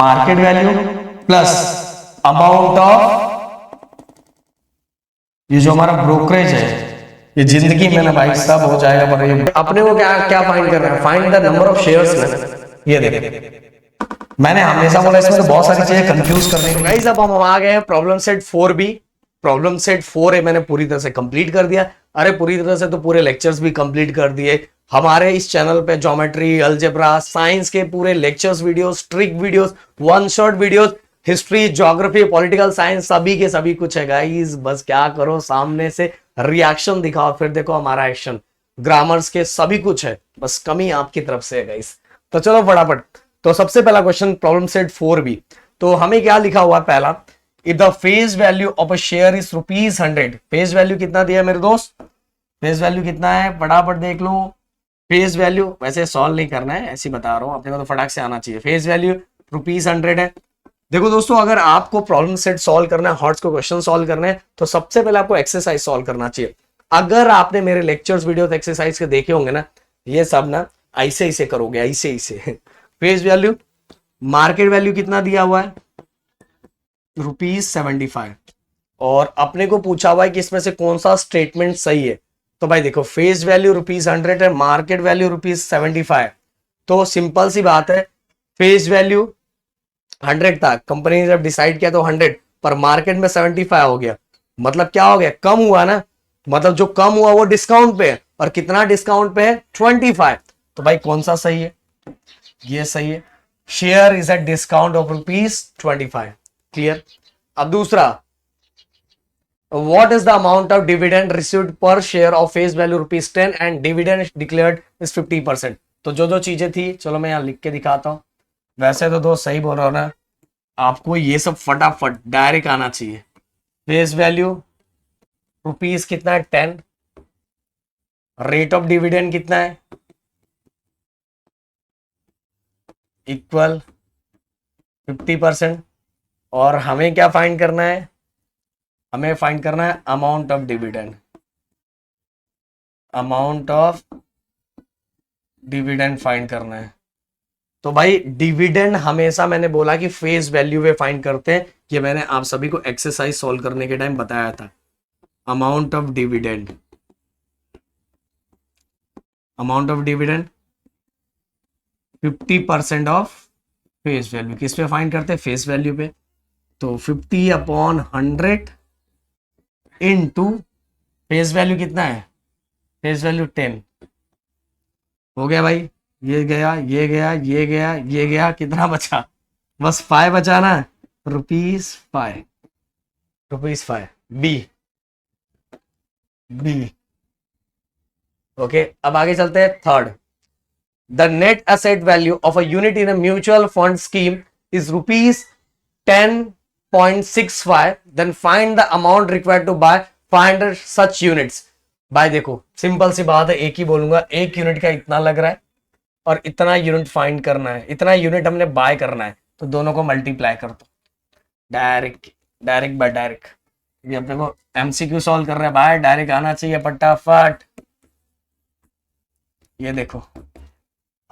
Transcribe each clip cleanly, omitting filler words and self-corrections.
Market value plus amount of, ये जो हमारा ब्रोकरेज है, ये जिंदगी में ना भाई सब हो जाएगा, पर ये अपने को क्या क्या फाइंड करना है, find the number of shares ना। ये देखो मैंने हमेशा बोला इसमें तो बहुत सारी चीजें कंफ्यूज करने को। गाइस अब हम आ गए हैं problem set 4B। Problem set 4A मैंने पूरी तरह से कंप्लीट कर दिया। अरे पूरी तरह से तो पूरे लेक्चर्स भी कंप्लीट कर दिए। हमारे इस चैनल पे ज्योमेट्री, अलजेब्रा, साइंस के पूरे lectures videos, trick videos, one shot videos, history, geography, political science, सभी के सभी कुछ है गाइस। बस क्या करो, सामने से रिएक्शन दिखाओ, फिर देखो हमारा एक्शन। ग्रामर्स के सभी कुछ है, बस कमी आपकी तरफ से है गाइस। तो चलो फटाफट। तो सबसे पहला क्वेश्चन प्रॉब्लम सेट 4B। तो हमें क्या लिखा हुआ है पहला, if the face value of a share is ₹100। Face value कितना दिया मेरे दोस्त, फेस वैल्यू कितना है फटाफट देख लो। फेस वैल्यू वैसे सॉल्व नहीं करना है, ऐसे बता रहा हूं, अपने को तो फटाक से आना चाहिए। फेस वैल्यू ₹100 है। देखो दोस्तों, अगर आपको प्रॉब्लम सेट सॉल्व करना है, हॉट्स को क्वेश्चन सॉल्व करना है, तो सबसे पहले आपको एक्सरसाइज सॉल्व करना चाहिए। अगर आपने मेरे लेक्चर्स वीडियो एक्सरसाइज के देखे होंगे ना, ये सब ना ऐसे ऐसे करोगे, ऐसे ऐसे। फेस वैल्यू, मार्केट वैल्यू कितना दिया हुआ है ₹75, और अपने को पूछा हुआ है कि इसमें से कौन सा स्टेटमेंट सही है। तो भाई देखो, फेस वैल्यू ₹100 है, मार्केट वैल्यू ₹75। तो सिंपल सी बात है, फेस वैल्यू 100 था, कंपनी ने जब डिसाइड किया तो 100, पर मार्केट में 75 हो गया। मतलब क्या हो गया, कम हुआ ना। मतलब जो कम हुआ वो डिस्काउंट पे है, और कितना डिस्काउंट पे है, 25। तो भाई कौन सा सही है, ये सही है। Share is at discount of ₹25। Clear. अब दूसरा, what is the amount of dividend received per share of face value ₹10 and dividend declared is 50%। तो जो चीजें थी, चलो मैं यहाँ लिख के दिखाता हूं। वैसे तो दोस्त सही बोल रहा हूं ना, आपको ये सब फटाफट डायरेक्ट आना चाहिए। फेस वैल्यू रुपीस कितना है, 10। रेट ऑफ डिविडेंड कितना है, इक्वल 50%। और हमें क्या फाइंड करना है, हमें फाइंड करना है amount of dividend. Amount of dividend find करना है। तो भाई डिविडेंड हमेशा मैंने बोला कि फेस वैल्यू पे फाइंड करते हैं, ये मैंने आप सभी को एक्सरसाइज सॉल्व करने के टाइम बताया था। Amount of dividend, amount of dividend 50% of face value. किस पे फाइंड करते हैं, फेस वैल्यू पे। तो 50/100 इनटू फेस वैल्यू कितना है, फेस वैल्यू 10 हो गया भाई। ये गया, ये गया, ये गया, ये गया, कितना बचा, बस 5 बचा ना, ₹5। ₹5 बी, बी। ओके, अब आगे चलते हैं। Third, the net asset value of a unit in a mutual fund scheme is ₹10.65। Then find the amount required to buy 500 such units. भाई देखो सिंपल सी बात है, एक ही बोलूंगा, एक यूनिट का इतना लग रहा है और इतना यूनिट फाइंड करना है, इतना यूनिट हमने बाय करना है, तो दोनों को मल्टीप्लाई कर दो डायरेक्ट, डायरेक्ट बाय डायरेक्ट। ये अपने को एमसीक्यू सॉल्व कर रहे हैं भाई, डायरेक्ट आना चाहिए फटाफट। ये देखो,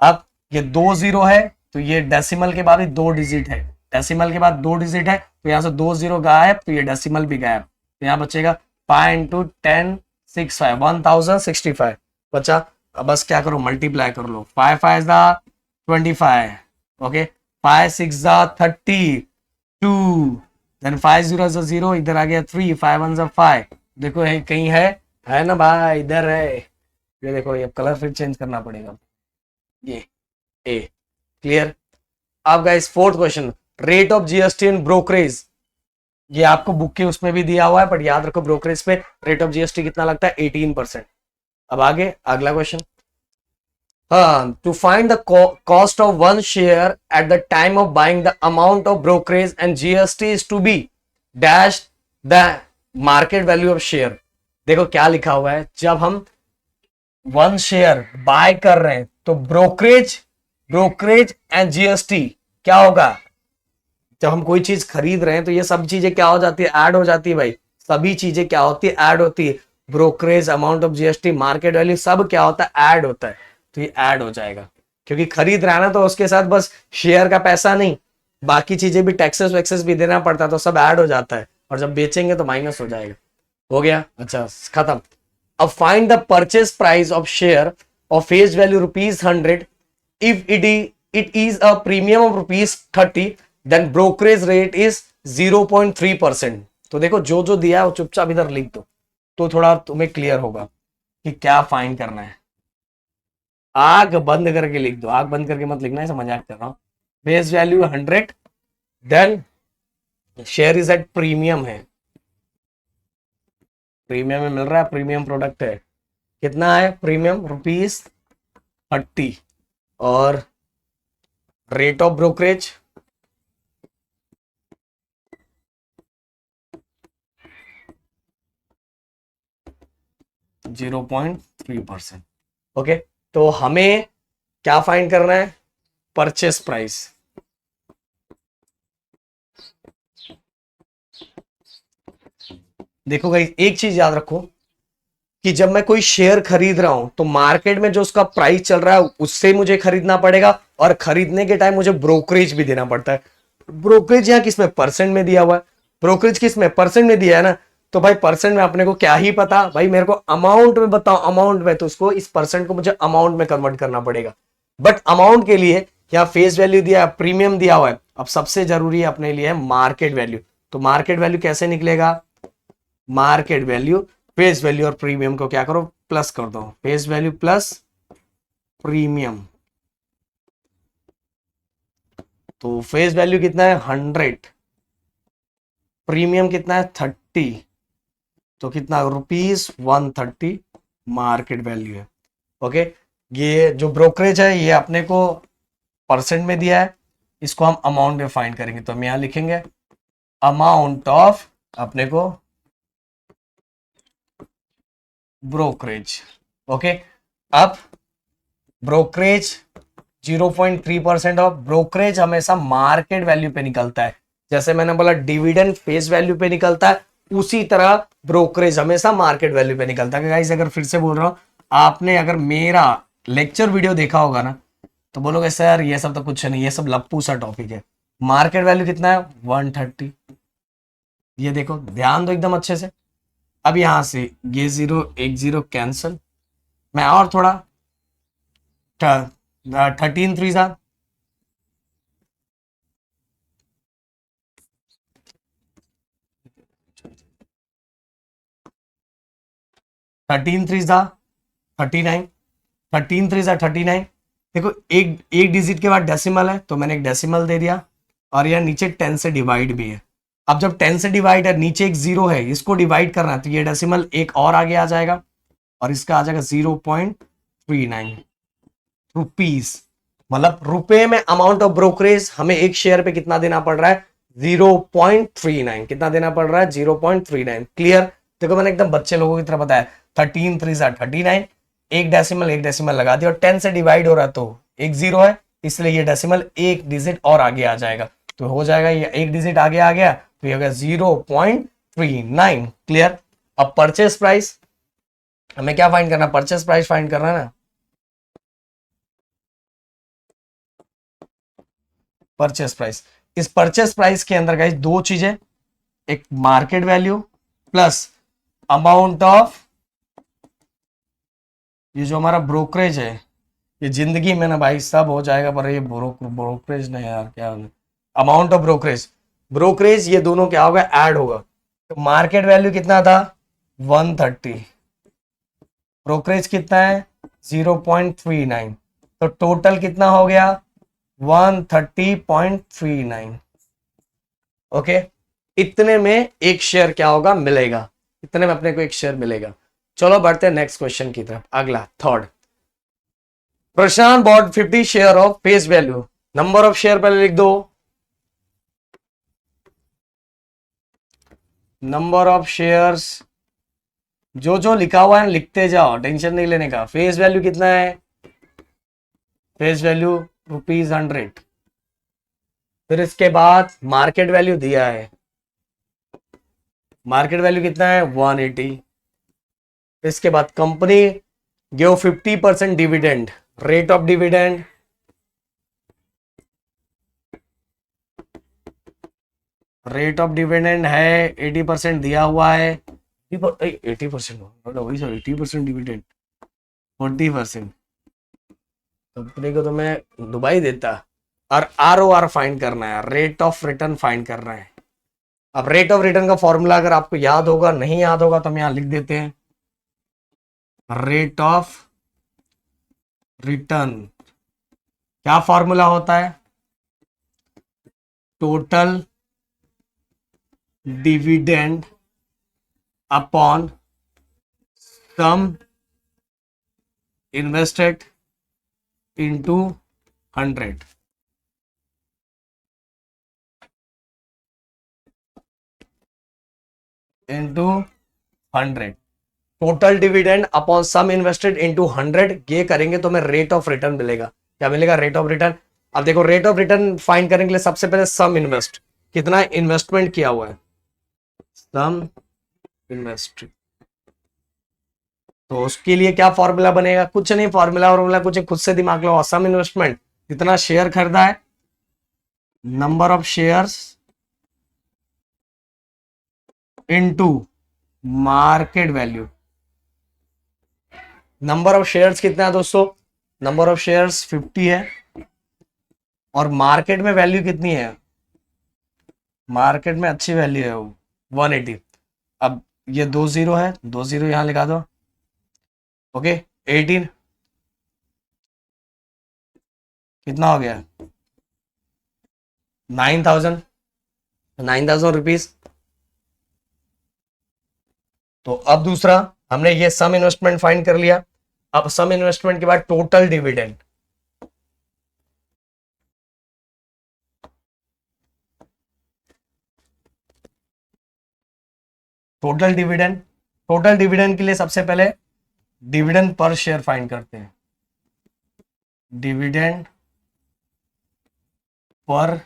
अब ये 2 0 है, तो ये डेसिमल के बाद ही 2 डिजिट है, डेसिमल के बाद 2 डिजिट है, तो यहाँ से 2 0 गायब, तो ये डेसिमल भी गायब। तो यहाँ बचेगा 5 × 1065 1065 बचा। अब बस क्या करो, मल्टीप्लाई कर लो। 5 5 25, ओके, 5 6 32, देन 5 0 0, इधर आ गया 3, 5 1 5। देखो है कहीं है ना भाई, इधर है। ये देखो, ये कलर फिर चेंज करना पड़ेगा। ये ए, क्लियर। अब guys fourth question, rate of GST in brokerage. ये आपको बुक के उसमें भी दिया हुआ है, बट याद रखो brokerage pay rate of GST कितना लगता है, 18%। अब आगे अगला question, to find the cost of one share at the time of buying, the amount of brokerage and GST is to be dash the market value of share। देखो क्या लिखा हुआ है, जब हम 1 शेयर बाय कर रहे हैं तो ब्रोकरेज एंड जीएसटी क्या होगा। जब हम कोई चीज खरीद रहे हैं तो ये सब चीजें क्या हो जाती है, ऐड हो जाती है भाई। सभी चीजें क्या होती है, ऐड होती है। Brokerage, amount of GST, market value, सब क्या होता है, ऐड होता है। तो ये ऐड हो जाएगा, क्योंकि खरीद रहा है ना, तो उसके साथ बस शेयर का पैसा नहीं, बाकी चीजें भी टैक्सेस वैक्सेस भी देना पड़ता है, तो सब ऐड हो जाता है, और जब बेचेंगे तो माइनस हो जाएगा। हो गया, अच्छा खत्म। अब find the purchase price of share of face value ₹100 if it is a premium of ₹30, then brokerage rate is 0.3%। तो देखो जो जो दिया है वो चुपचाप इधर लिख दो, तो थोड़ा तुम्हें क्लियर होगा कि क्या फाइंड करना है। आग बंद करके लिख दो, आग बंद करके मत लिखना है, ऐसा मजाक कर रहा हूं। Face value 100, then share is at premium है, प्रीमियम में मिल रहा है, प्रीमियम प्रोडक्ट है। कितना है प्रीमियम? ₹30। और रेट ऑफ ब्रोकरेज 0.3%। ओके, तो हमें क्या फाइंड करना है? Purchase price. देखो गाइस, एक चीज याद रखो कि जब मैं कोई शेयर खरीद रहा हूं तो मार्केट में जो उसका प्राइस चल रहा है उससे मुझे खरीदना पड़ेगा, और खरीदने के टाइम मुझे ब्रोकरेज भी देना पड़ता है। ब्रोकरेज यहाँ किस में? परसेंट में दिया हुआ है। ब्रोकरेज किस में? परसेंट में दिया है ना। तो भाई परसेंट में अपने को क्या ही पता, भाई मेरे को अमाउंट में बताओ, अमाउंट में, तो उसको इस परसेंट को मुझे अमाउंट में कन्वर्ट करना पड़ेगा। बट अमाउंट के लिए यहाँ फेस वैल्यू दिया है, प्रीमियम दिया हुआ है। अब सबसे जरूरी है अपने लिए मार्केट वैल्यू। तो मार्केट वैल्यू कैसे निकलेगा? मार्केट वैल्यू फेस वैल्यू और प्रीमियम को क्या करो? प्लस कर दो। फेस वैल्यू प्लस प्रीमियम, तो फेस वैल्यू कितना है? 100, प्रीमियम कितना है? 30, तो कितना? ₹130 मार्केट वैल्यू है। ओके, ये जो ब्रोकरेज है ये अपने को परसेंट में दिया है, इसको हम अमाउंट में फाइंड करेंगे। तो हम यहां लिखेंगे अमाउंट ऑफ अपने को ब्रोकरेज। ओके, अब ब्रोकरेज 0.3% ऑफ ब्रोकरेज हमेशा मार्केट वैल्यू पे निकलता है। जैसे मैंने बोला डिविडेंड फेस वैल्यू पे निकलता है, उसी तरह ब्रोकरेज हमेशा मार्केट वैल्यू पे निकलता है। गाइस अगर फिर से बोल रहा हूं, आपने अगर मेरा लेक्चर वीडियो देखा होगा ना, तो बोलोगे सर ये सब तो कुछ नहीं, ये सब लप्पू सा टॉपिक है। मार्केट वैल्यू कितना है? 130। ये देखो, ध्यान दो एकदम अच्छे से। अब यहां से ये 0 एक 0 कैंसल, मैं और थोड़ा 13 3 13 3 39, 13 3 39। देखो एक एक डिजिट के बाद डेसिमल है, तो मैंने एक डेसिमल दे दिया, और यह नीचे 10 से डिवाइड भी है। अब जब 10 से डिवाइड है, नीचे एक 0 है, इसको डिवाइड करना है, तो ये डेसिमल एक और आगे आ जाएगा, और इसका आ जाएगा 0.39 रुपीज। मतलब रुपए में अमाउंट ऑफ ब्रोकरेज हमें एक शेयर पे कितना देना पड़ रहा है? 0.39। कितना देना पड़ रहा है? 0.39। क्लियर? देखो मैंने एकदम बच्चे लोगों की तरह बताया। 13 3 39, एक डेसिमल लगा दिया, और 10 से डिवाइड हो रहा है, तो एक 0 है, इसलिए ये डेसिमल एक डिजिट और आगे आ जाएगा, तो हो जाएगा ये एक डिजिट आगे आ गया, तो ये हो गया 0.39। क्लियर? अब परचेस प्राइस हमें क्या फाइंड करना? परचेस प्राइस फाइंड करना है ना। परचेस प्राइस, इस परचेस प्राइस के अंदर गाइस दो चीजें, एक market value plus amount of, ये जो हमारा ब्रोकरेज है, ये जिंदगी में ना भाई सब हो जाएगा, पर ये ब्रोकरेज नहीं यार, क्या अमाउंट ऑफ ब्रोकरेज, ब्रोकरेज ये दोनों क्या होगा? ऐड होगा। तो मार्केट वैल्यू कितना था? 130, ब्रोकरेज कितना है? 0.39, तो टोटल कितना हो गया? 130.39। ओके, इतने में एक शेयर क्या होगा? मिलेगा। इतने में अपने को एक शेयर मिलेगा। चलो बढ़ते हैं नेक्स्ट क्वेश्चन की तरफ, अगला third. Prashant bought 50 share of face value, number of share पहले लिख दो, नंबर ऑफ शेयर्स, जो जो लिखा हुआ है लिखते जाओ, टेंशन नहीं लेने का। फेस वैल्यू कितना है? Face value ₹100। फिर इसके बाद मार्केट वैल्यू दिया है, मार्केट वैल्यू कितना है? 180। इसके बाद company give 50% dividend, rate of dividend rate of dividend है 80% दिया हुआ है, 80%, वही सर 80% डिविडेंड, 40%, कंपनी को तो मैं दुबई देता। और ROR फाइंड करना है, रेट ऑफ रिटर्न फाइंड करना है। अब रेट ऑफ रिटर्न का फॉर्मूला अगर आपको याद होगा, नहीं याद होगा तो हम यहां लिख देते हैं, रेट ऑफ रिटर्न क्या फॉर्मूला होता है, total dividend upon sum invested into 100। Into 100, total dividend upon sum invested into 100, ये करेंगे तो हमें रेट ऑफ रिटर्न मिलेगा। क्या मिलेगा? Rate of return. अब देखो रेट ऑफ रिटर्न फाइंड करने के लिए सबसे पहले सम इन्वेस्ट, कितना इन्वेस्टमेंट किया हुआ है, सम इन्वेस्ट। तो उसके लिए क्या फॉर्मूला बनेगा? कुछ नहीं, फॉर्मूला कुछ खुद से दिमाग लगाओ। सम इन्वेस्टमेंट, कितना शेयर खरीदा है, number of shares into market value. Number of shares कितना है दोस्तों? नंबर ऑफ शेयर्स 50 है, और मार्केट में वैल्यू कितनी है? मार्केट में अच्छी वैल्यू है वो 180। अब ये 2 जीरो है, 2 जीरो यहां लिखा दो। ओके, 18 कितना हो गया? 9,000 रुपीज। तो अब दूसरा, हमने ये सम इन्वेस्टमेंट फाइंड कर लिया। अब सम इन्वेस्टमेंट के बाद टोटल डिविडेंड, टोटल डिविडेंड के लिए सबसे पहले डिविडेंड पर शेयर फाइंड करते हैं, डिविडेंड पर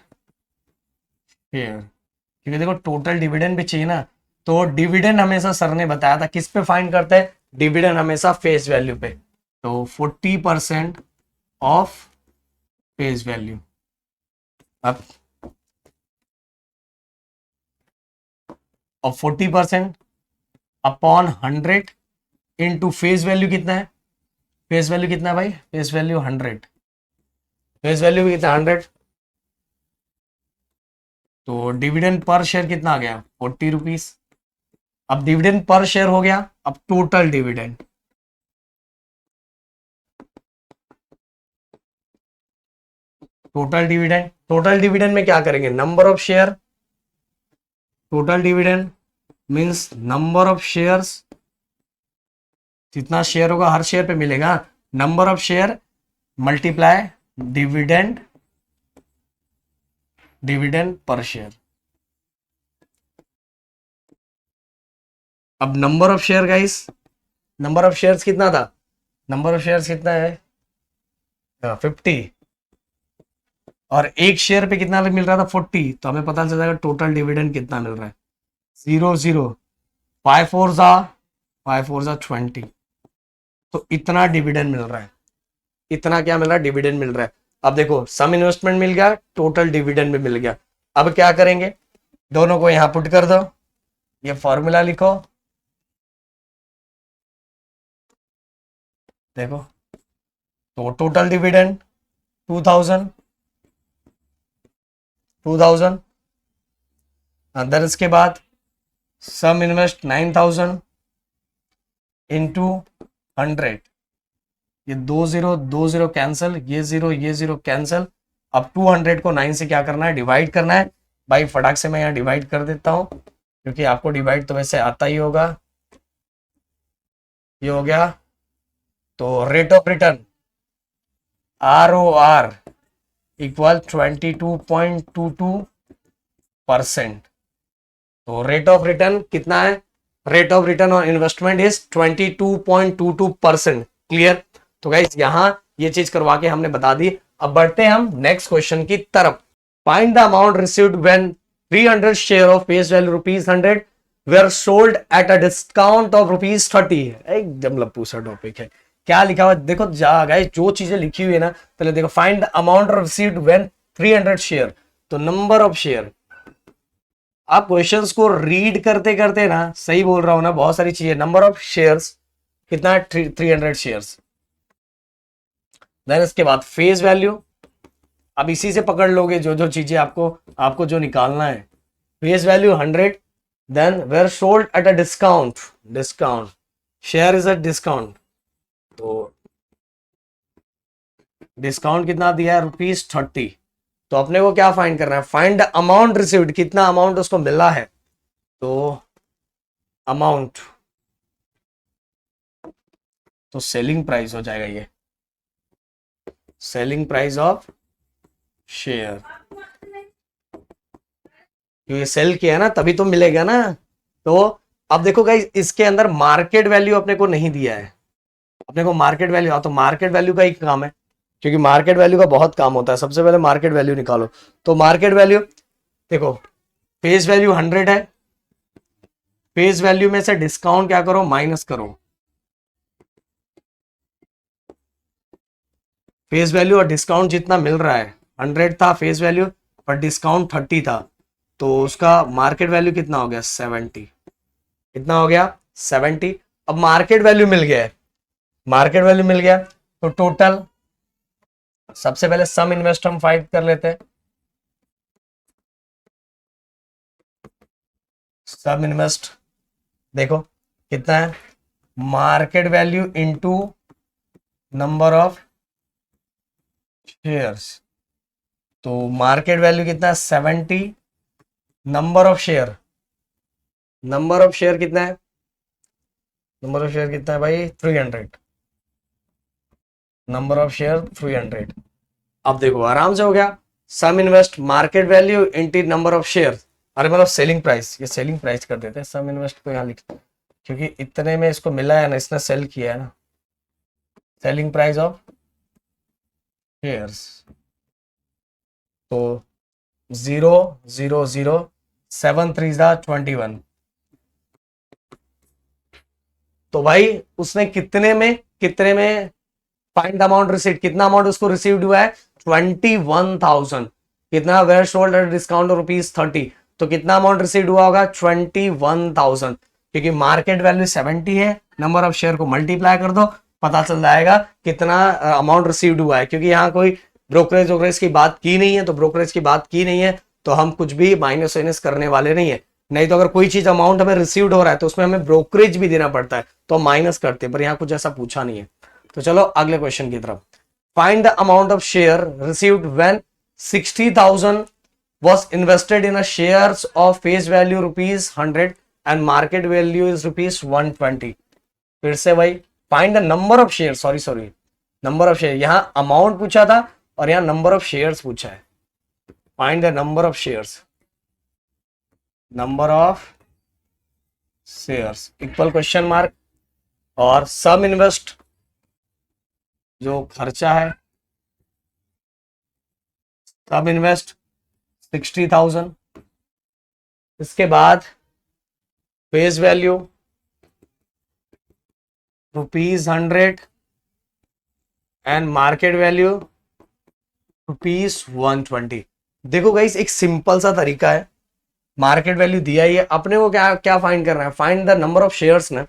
शेयर, क्योंकि देखो टोटल डिविडेंड भी चाहिए ना। तो डिविडेंड हमेशा सर ने बताया था किस पे फाइंड करते हैं, डिविडेंड हमेशा फेस वैल्यू पे। तो 40% ऑफ फेस वैल्यू। अब 40% अपॉन 100 इंटू फेस वैल्यू कितना है? फेस वैल्यू कितना है भाई? फेस वैल्यू 100, फेस वैल्यू कितना 100। तो डिविडेंड पर शेयर कितना आ गया? 40 रुपीज। अब डिविडेंड पर शेयर हो गया, अब टोटल डिविडेंड, टोटल डिविडेंड में क्या करेंगे? Number of share, total dividend means number of shares, जितना शेयर होगा हर शेयर पे मिलेगा, number of share multiply dividend, dividend पर शेयर। अब number of share guys, number of shares कितना था? नंबर ऑफ शेयर्स कितना है? 50, और एक शेयर पे कितना मिल रहा था? 40। तो हमें पता चल जाएगा टोटल डिविडेंड कितना मिल रहा है। 0 0 5 4 जा 20। तो इतना डिविडेंड मिल रहा है, इतना क्या मिल रहा है? डिविडेंड मिल रहा है। अब देखो सम इन्वेस्टमेंट मिल गया, टोटल डिविडेंड भी मिल गया। अब क्या करेंगे? दोनों को यहां पुट कर दो, ये फॉर्मूला लिखो। देखो तो टोटल डिविडेंड 2000, अंदर इसके बाद सम इन्वेस्ट 9000 इंटू 100। ये 2 0 कैंसिल, ये जीरो कैंसिल। अब 200 को 9 से क्या करना है? डिवाइड करना है। भाई फटाक से मैं यहाँ डिवाइड कर देता हूं, क्योंकि आपको डिवाइड तो वैसे आता ही होगा। ये हो गया। तो rate of return ROR equal 22.22%। तो रेट ऑफ रिटर्न कितना है? Rate of return on investment is 22.22%। Clear? तो गाइस यहां ये चीज करवा के हमने बता दी। अब बढ़ते हैं हम नेक्स्ट क्वेश्चन की तरफ। Find the amount received when 300 share of face value ₹100 were sold at a discount of ₹30। एकदम लप्पू सा टॉपिक है। क्या लिखा हुआ देखो गाइस, जो चीजें लिखी हुई है ना, पहले देखो find the amount received when 300 share. तो नंबर ऑफ शेयर, आप क्वेश्चंस को रीड करते करते ना, सही बोल रहा हूं ना, बहुत सारी चीजें। नंबर ऑफ शेयर्स कितना है? 300 शेयर्स। देन इसके बाद फेस वैल्यू, अब इसी से पकड़ लोगे जो जो चीजें आपको आपको जो निकालना है। Face value 100, then were sold at a discount, discount share is a discount, तो डिस्काउंट कितना दिया है? ₹30। तो अपने को क्या फाइंड करना है? फाइंड द अमाउंट रिसीव्ड, कितना अमाउंट उसको मिला है। तो अमाउंट, तो सेलिंग प्राइस हो जाएगा ये, सेलिंग प्राइस ऑफ शेयर, क्योंकि सेल किया है ना तभी तो मिलेगा ना। तो अब देखो गाइस, इसके अंदर मार्केट वैल्यू अपने को नहीं दिया है। अपने को मार्केट वैल्यू, तो मार्केट वैल्यू का ही काम है, क्योंकि मार्केट वैल्यू का बहुत काम होता है। सबसे पहले मार्केट वैल्यू निकालो। तो मार्केट वैल्यू देखो, फेस वैल्यू 100 है, फेस वैल्यू में से डिस्काउंट क्या करो? माइनस करो। फेस वैल्यू और डिस्काउंट जितना मिल रहा है, 100 था फेस वैल्यू पर डिस्काउंट 30 था, तो उसका मार्केट वैल्यू कितना हो गया? 70। कितना हो गया? 70। अब मार्केट वैल्यू मिल गया है, मार्केट वैल्यू मिल गया, तो टोटल, सबसे पहले सम इन्वेस्ट हम फाइंड कर लेते हैं। सम इन्वेस्ट देखो कितना है? Market value into number of shares, तो मार्केट वैल्यू कितना है? 70। Number of share, number of share कितना है? नंबर ऑफ शेयर कितना है भाई? 300। Number of share 300। अब देखो आराम से हो गया। Sum invest market value into number of share, अरे मतलब सेलिंग प्राइस, ये सेलिंग प्राइस कर देते हैं, सम इन्वेस्ट को यहाँ लिख, क्योंकि इतने में इसको मिला है ना, इसने सेल किया है ना। सेलिंग प्राइस ऑफ शेयर्स, तो 0, 0, 0, 7 3 21। तो भाई उसने कितने में फाइंड द अमाउंट रिसीव, कितना अमाउंट उसको रिसीव्ड हुआ है? 21,000। कितना? Were sold at discount ₹30। तो कितना अमाउंट रिसीव्ड हुआ होगा? 21,000, क्योंकि मार्केट वैल्यू 70 है, नंबर ऑफ शेयर को मल्टीप्लाई कर दो, पता चल जाएगा कितना अमाउंट रिसीव्ड हुआ है। क्योंकि यहाँ कोई ब्रोकरेज वोकरेज की बात की नहीं है, तो ब्रोकरेज की बात की नहीं है तो हम कुछ भी माइनस वाइनस करने वाले नहीं है। नहीं तो अगर कोई चीज अमाउंट हमें रिसीव्ड हो रहा है तो उसमें हमें ब्रोकरेज भी देना पड़ता है, तो हम माइनस करते हैं, पर यहाँ कुछ ऐसा पूछा नहीं है। तो चलो अगले क्वेश्चन की तरफ। Find the amount of share received when 60,000 was invested in a shares of face value ₹100 and market value is ₹120। फिर से भाई, find the number of share, sorry number of share, यहां अमाउंट पूछा था और यहां नंबर ऑफ शेयर्स पूछा है। Find the number of shares, number of shares equal question mark, और सम इन्वेस्ट जो खर्चा है, सब इन्वेस्ट 60,000। इसके बाद face value ₹100 and market value ₹120। देखो गाइस, एक सिंपल सा तरीका है। मार्केट वैल्यू दिया ही है, अपने को क्या क्या फाइंड करना है? Find the number of shares ना।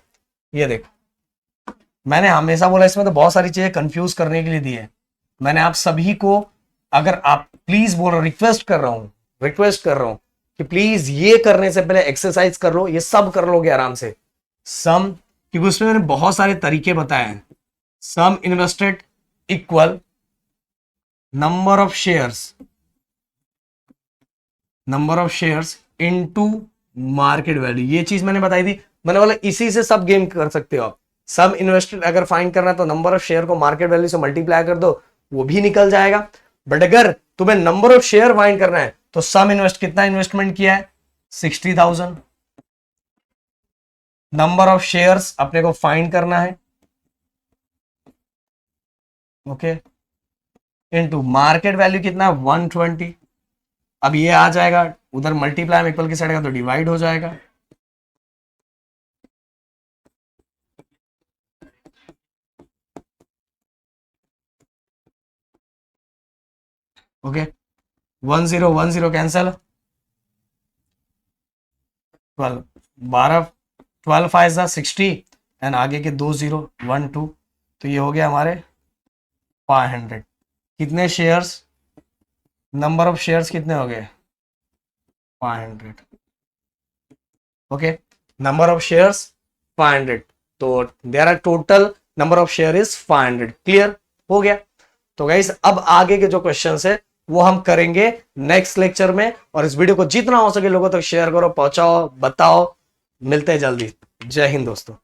ये देखो, मैंने हमेशा बोला इसमें तो बहुत सारी चीजें कंफ्यूज करने के लिए दी है। मैंने आप सभी को, अगर आप प्लीज बोल रहा हूं, रिक्वेस्ट कर रहा हूं कि प्लीज ये करने से पहले एक्सरसाइज कर लो, ये सब कर लोगे आराम से। सम, क्योंकि उसमें मैंने बहुत सारे तरीके बताए हैं। Sum invested equal number of shares, number of shares into market value, ये चीज मैंने बताई थी। मैंने बोला इसी से सब गेम कर सकते हो आप। सम इन्वेस्टेड अगर फाइंड करना है तो नंबर ऑफ शेयर को मार्केट वैल्यू से मल्टीप्लाई कर दो, वो भी निकल जाएगा। बट अगर तुम्हें नंबर ऑफ शेयर फाइंड करना है तो सम इन्वेस्ट, कितना इन्वेस्टमेंट किया है? 60,000। नंबर ऑफ शेयर्स अपने को फाइंड करना है, ओके, इनटू मार्केट वैल्यू कितना है? 120। अब ये आ जाएगा, उधर मल्टीप्लाई में इक्वल की साइड का तो डिवाइड हो जाएगा। ओके, 10 10 कैंसल, 12 12 12 5 जा 60 एंड आगे के 2 0 1 2, तो ये हो गया हमारे 500। कितने शेयर्स, नंबर ऑफ शेयर्स कितने हो गए 500। ओके, नंबर ऑफ शेयर्स 500, तो there are total number of share is 500। Clear हो गया। तो गाइस अब आगे के जो क्वेश्चंस है वो हम करेंगे नेक्स्ट लेक्चर में, और इस वीडियो को जितना हो सके लोगों तक शेयर करो, पहुंचाओ, बताओ। मिलते हैं जल्दी। जय हिंद दोस्तों।